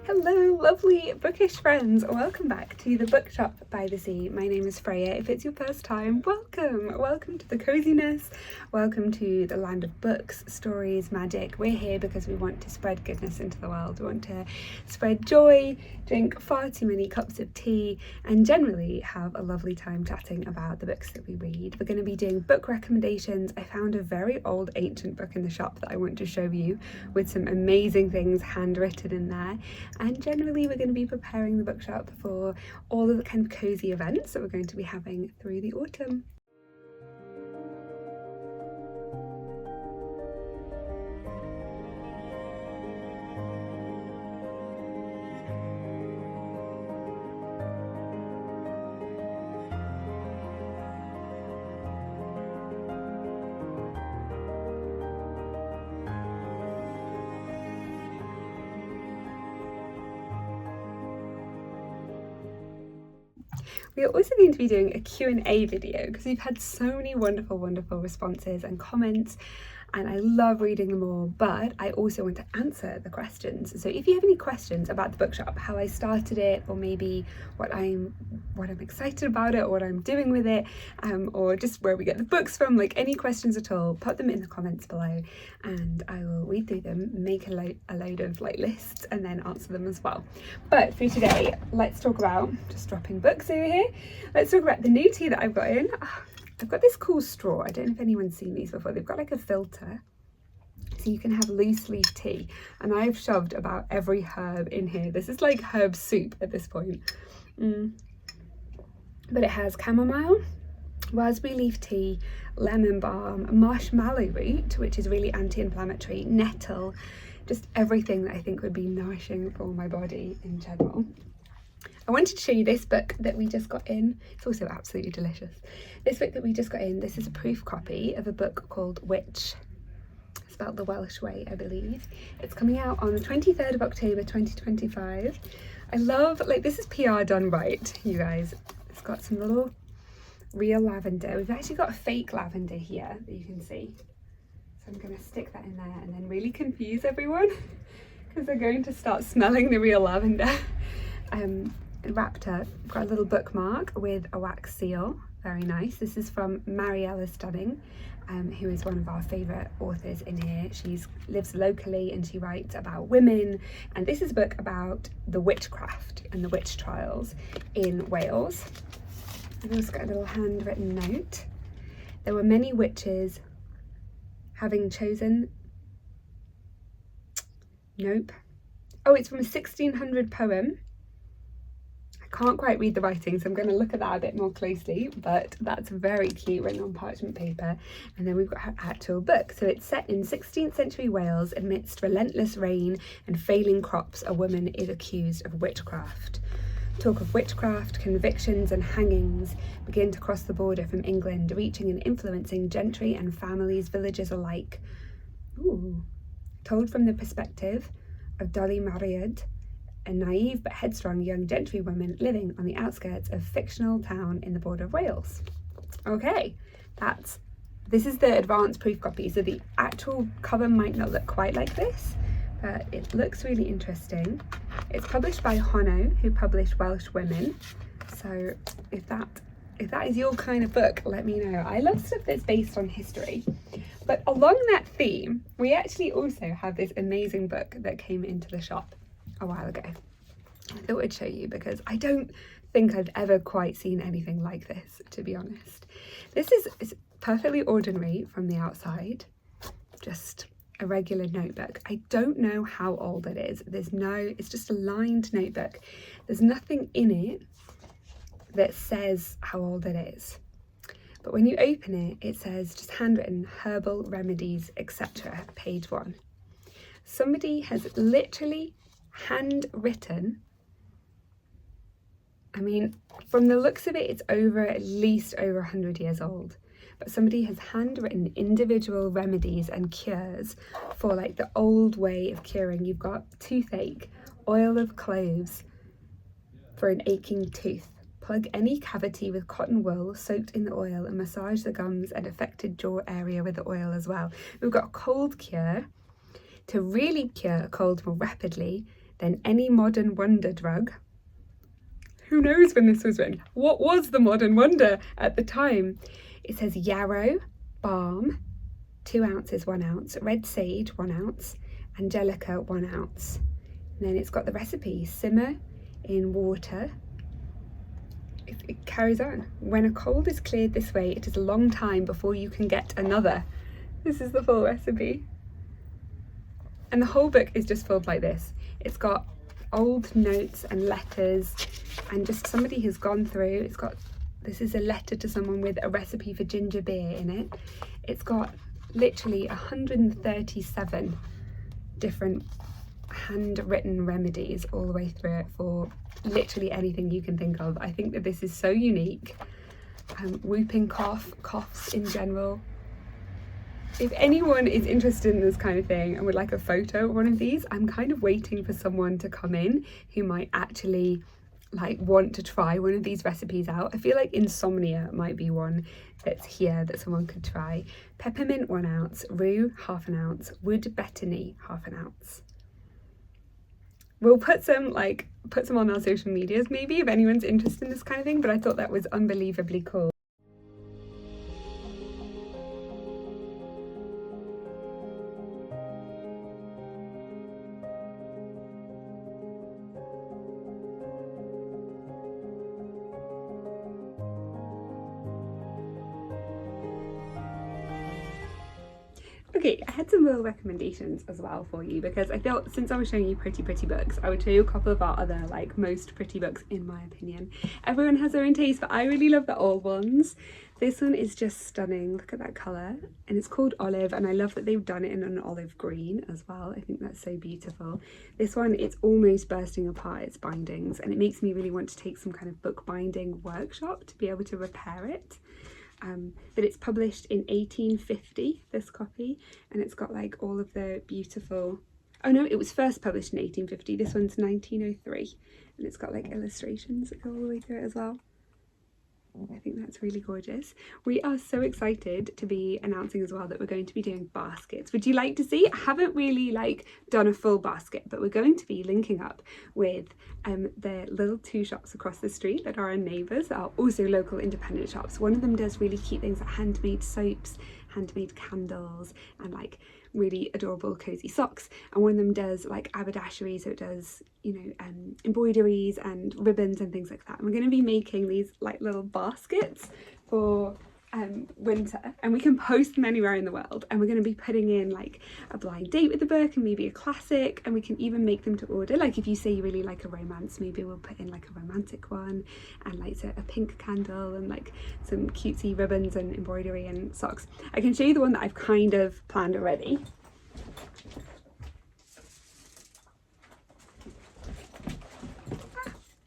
Hello, lovely bookish friends. Welcome back to the Bookshop by the Sea. My name is Freya. If it's your first time, welcome. Welcome to the coziness. Welcome to the land of books, stories, magic. We're here because we want to spread goodness into the world. We want to spread joy, drink far too many cups of tea, and generally have a lovely time chatting about the books that we read. We're going to be doing book recommendations. I found a very old ancient book in the shop that I want to show you with some amazing things handwritten in there. And generally we're going to be preparing the bookshop for all of the kind of cozy events that we're going to be having through the autumn. We are also going to be doing a Q&A video because we've had so many wonderful responses and comments, and I love reading them all, but I also want to answer the questions. So if you have any questions about the bookshop, how I started it, or maybe what I'm excited about it, or what I'm doing with it, or just where we get the books from, like any questions at all, put them in the comments below and I will read through them, make a load of like lists, and then answer them as well. But for today, let's talk about, just dropping books over here, let's talk about the new tea that I've got in. I've got this cool straw. I don't know if anyone's seen these before. They've got like a filter so you can have loose leaf tea, and I've shoved about every herb in here. This is like herb soup at this point. But it has chamomile, raspberry leaf tea, lemon balm, marshmallow root, which is really anti-inflammatory, nettle, just everything that I think would be nourishing for my body in general. I wanted to show you this book that we just got in. It's also absolutely delicious. This book that we just got in, this is a proof copy of a book called Witch, spelled the Welsh way, I believe. It's coming out on the 23rd of October 2025. I love, like, this is PR done right, you guys. It's got some little real lavender. We've actually got a fake lavender here that you can see. So I'm going to stick that in there and then really confuse everyone because they're going to start smelling the real lavender. Wrapped up, got a little bookmark with a wax seal, very nice. This is from Mariella Stunning, who is one of our favourite authors in here. She lives locally and she writes about women, and this is a book about the witchcraft and the witch trials in Wales. I've also got a little handwritten note. There were many witches having chosen, nope. Oh, it's from a 1600 poem. Can't quite read the writing, so I'm going to look at that a bit more closely, but that's very cute, written on parchment paper. And then we've got her actual book. So it's set in 16th century Wales. Amidst relentless rain and failing crops, a woman is accused of witchcraft. Talk of witchcraft, convictions and hangings begin to cross the border from England, reaching and influencing gentry and families, villagers alike. Ooh. Told from the perspective of Dolly Mariad, a naive but headstrong young gentry woman living on the outskirts of fictional town in the border of Wales. Okay, this is the advanced proof copy, so the actual cover might not look quite like this, but it looks really interesting. It's published by Honno, who published Welsh Women. So if that is your kind of book, let me know. I love stuff that's based on history. But along that theme, we actually also have this amazing book that came into the shop a while ago. I thought I'd show you because I don't think I've ever quite seen anything like this, to be honest. This is perfectly ordinary from the outside, just a regular notebook. I don't know how old it is. It's just a lined notebook. There's nothing in it that says how old it is. But when you open it, it says just handwritten herbal remedies, etc. Page 1. Somebody has literally handwritten, I mean, from the looks of it, it's at least over 100 years old, but somebody has handwritten individual remedies and cures for like the old way of curing. You've got toothache, oil of cloves for an aching tooth. Plug any cavity with cotton wool soaked in the oil and massage the gums and affected jaw area with the oil as well. We've got a cold cure. To really cure a cold more rapidly, Then Any Modern Wonder Drug. Who knows when this was written? What was the modern wonder at the time? It says yarrow, balm, 2 ounces, 1 ounce, red sage, 1 ounce, angelica, 1 ounce. And then it's got the recipe: simmer in water. It carries on. When a cold is cleared this way, it is a long time before you can get another. This is the full recipe. And the whole book is just filled like this. It's got old notes and letters, and just somebody has gone through. This is a letter to someone with a recipe for ginger beer in it. It's got literally 137 different handwritten remedies all the way through it for literally anything you can think of. I think that this is so unique. Whooping cough, coughs in general. If anyone is interested in this kind of thing and would like a photo of one of these, I'm kind of waiting for someone to come in who might actually like want to try one of these recipes out. I feel like insomnia might be one that's here that someone could try. Peppermint, 1 ounce, rue, 1/2 ounce, wood betony, 1/2 ounce. We'll put some on our social medias maybe if anyone's interested in this kind of thing, but I thought that was unbelievably cool. Okay, I had some little recommendations as well for you, because I thought since I was showing you pretty books, I would show you a couple of our other like most pretty books in my opinion. Everyone has their own taste, but I really love the old ones. This one is just stunning. Look at that colour, and it's called Olive, and I love that they've done it in an olive green as well. I think that's so beautiful. This one, it's almost bursting apart its bindings, and it makes me really want to take some kind of bookbinding workshop to be able to repair it. But it's published in 1850, this copy, and it's got like all of the beautiful, oh no, it was first published in 1850, this one's 1903, and it's got like illustrations that go all the way through it as well. I think that's really gorgeous. We are so excited to be announcing as well that we're going to be doing baskets. Would you like to see? I haven't really like done a full basket, but we're going to be linking up with the little 2 shops across the street that are our neighbours, that are also local independent shops. One of them does really cute things like handmade soaps, handmade candles, and like really adorable cozy socks, and one of them does like haberdashery, so it does, you know, embroideries and ribbons and things like that. And we're going to be making these like little baskets for winter, and we can post them anywhere in the world, and we're going to be putting in like a blind date with the book and maybe a classic, and we can even make them to order. Like if you say you really like a romance, maybe we'll put in like a romantic one, and like a pink candle and like some cutesy ribbons and embroidery and socks. I can show you the one that I've kind of planned already.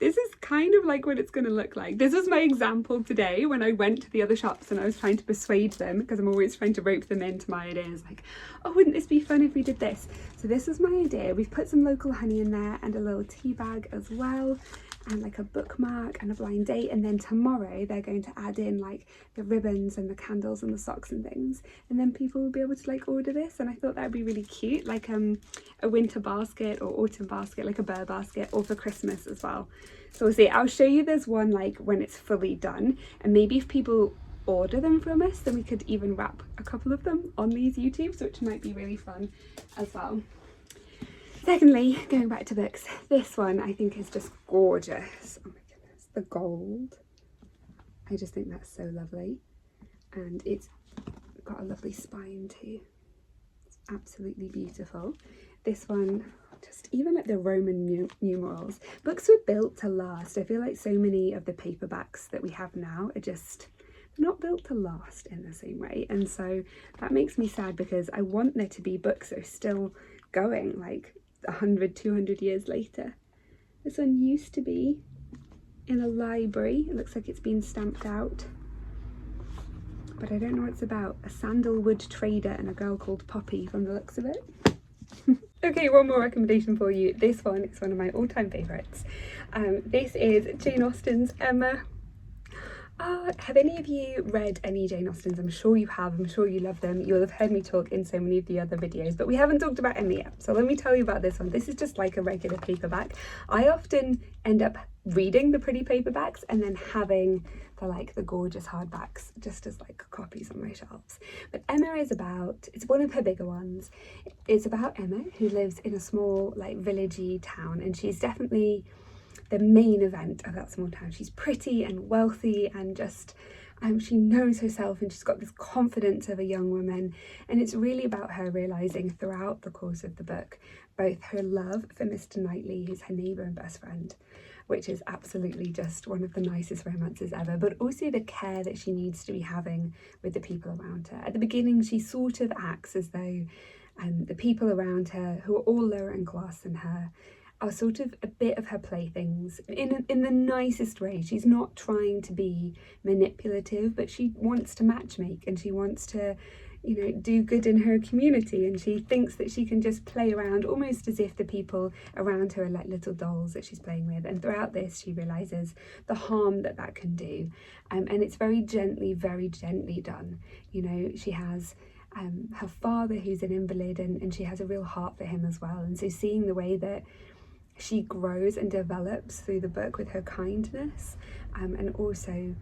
This is kind of like what it's going to look like. This was my example today when I went to the other shops and I was trying to persuade them, because I'm always trying to rope them into my ideas, like, oh, wouldn't this be fun if we did this? So this was my idea. We've put some local honey in there and a little tea bag as well, and like a bookmark and a blind date, and then tomorrow they're going to add in like the ribbons and the candles and the socks and things, and then people will be able to like order this. And I thought that'd be really cute, like a winter basket or autumn basket, like a bear basket, or for Christmas as well. So we'll see. I'll show you this one like when it's fully done, and maybe if people order them from us, then we could even wrap a couple of them on these YouTubes, which might be really fun as well. Secondly, going back to books, this one I think is just gorgeous. Oh my goodness, the gold. I just think that's so lovely, and it's got a lovely spine too. It's absolutely beautiful. This one, just even like the Roman numerals. Books were built to last. I feel like so many of the paperbacks that we have now are just not built to last in the same way, and so that makes me sad, because I want there to be books that are still going like 100, 200 years later. This one used to be in a library. It looks like it's been stamped out, but I don't know what it's about. A sandalwood trader and a girl called Poppy from the looks of it. Okay, one more recommendation for you. This one is one of my all-time favourites. This is Jane Austen's Emma. Have any of you read any Jane Austens? I'm sure you have, I'm sure you love them. You'll have heard me talk in so many of the other videos, but we haven't talked about any yet. So let me tell you about this one. This is just like a regular paperback. I often end up reading the pretty paperbacks and then having the gorgeous hardbacks just as like copies on my shelves. But Emma is about, it's one of her bigger ones. It's about Emma, who lives in a small like villagey town, and she's definitely the main event of that small town. She's pretty and wealthy and just she knows herself, and she's got this confidence of a young woman, and it's really about her realizing throughout the course of the book both her love for Mr. Knightley, who's her neighbour and best friend, which is absolutely just one of the nicest romances ever, but also the care that she needs to be having with the people around her. At the beginning she sort of acts as though the people around her, who are all lower in class than her, are sort of a bit of her playthings in the nicest way. She's not trying to be manipulative, but she wants to matchmake, and she wants to, you know, do good in her community, and she thinks that she can just play around almost as if the people around her are like little dolls that she's playing with. And throughout this she realizes the harm that that can do, and it's very gently done. You know, she has her father who's an invalid, and she has a real heart for him as well. And so seeing the way that she grows and develops through the book with her kindness, and also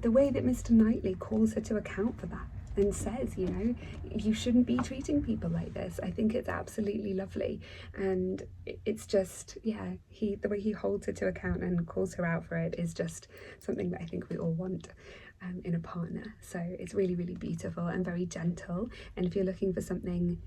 the way that Mr. Knightley calls her to account for that and says, you know, you shouldn't be treating people like this. I think it's absolutely lovely, and it's just, yeah, the way he holds her to account and calls her out for it is just something that I think we all want in a partner. So it's really beautiful and very gentle. And if you're looking for something,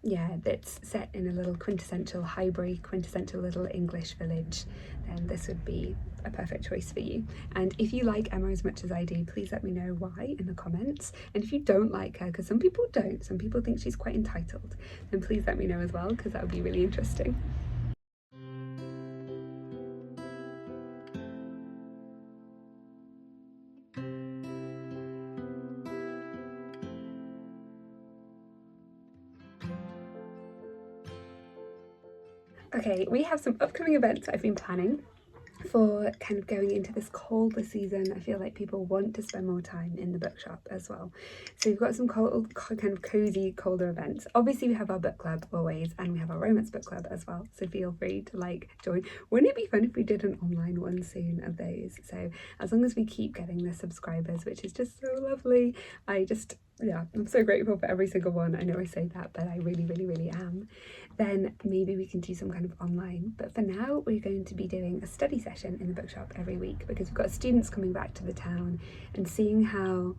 yeah, that's set in a little quintessential Highbury, quintessential little English village, then this would be a perfect choice for you. And if you like Emma as much as I do, please let me know why in the comments. And if you don't like her, because some people don't, some people think she's quite entitled, then please let me know as well, because that would be really interesting. Okay, we have some upcoming events that I've been planning for kind of going into this colder season. I feel like people want to spend more time in the bookshop as well. So we've got some cold, kind of cozy, colder events. Obviously we have our book club always, and we have our romance book club as well. So feel free to like join. Wouldn't it be fun if we did an online one soon of those? So as long as we keep getting the subscribers, which is just so lovely. Yeah, I'm so grateful for every single one. I know I say that, but I really am. Then maybe we can do some kind of online. But for now, we're going to be doing a study session in the bookshop every week, because we've got students coming back to the town, and seeing how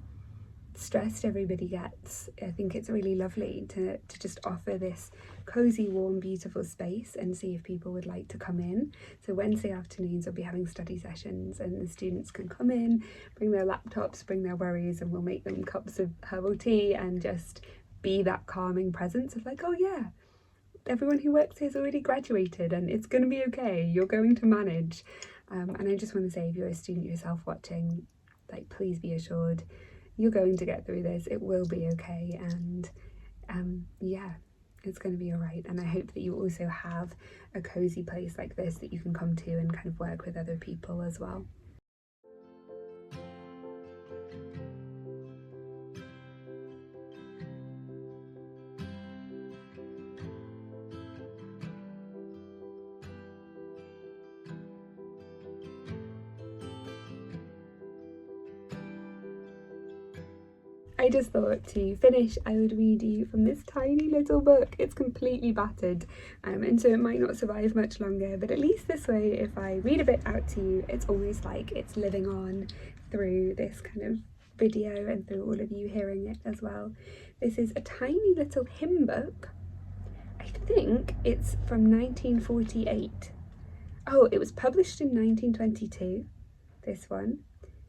stressed everybody gets, I think it's really lovely to just offer this cozy, warm, beautiful space and see if people would like to come in. So Wednesday afternoons we'll be having study sessions, and the students can come in, bring their laptops, bring their worries, and we'll make them cups of herbal tea and just be that calming presence of like, oh yeah, everyone who works here has already graduated and it's going to be okay, you're going to manage. And I just want to say, if you're a student yourself watching, like, please be assured you're going to get through this, it will be okay, and yeah, it's going to be all right. And I hope that you also have a cozy place like this that you can come to and kind of work with other people as well. I just thought to finish I would read you from this tiny little book. It's completely battered, and so it might not survive much longer, but at least this way, if I read a bit out to you, it's almost like it's living on through this kind of video and through all of you hearing it as well. This is a tiny little hymn book. I think it's from 1948. Oh, it was published in 1922, this one.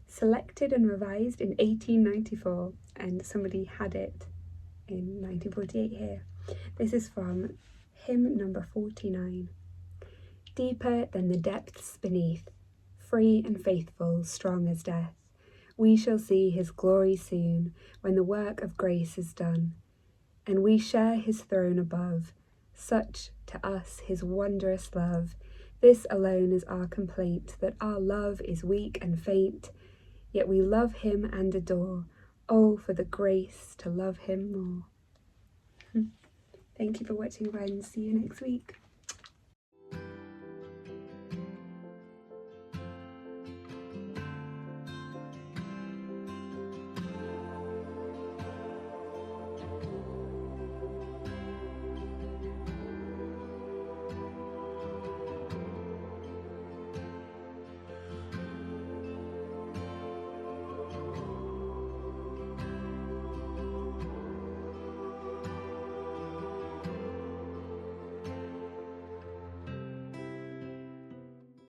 Selected and revised in 1894, and somebody had it in 1948 here. This is from hymn number 49. Deeper than the depths beneath, free and faithful, strong as death, we shall see his glory soon, when the work of grace is done, and we share his throne above. Such to us his wondrous love. This alone is our complaint, that our love is weak and faint. yet we love him and adore. Oh, for the grace to love him more. Thank you for watching, friends. See you next week.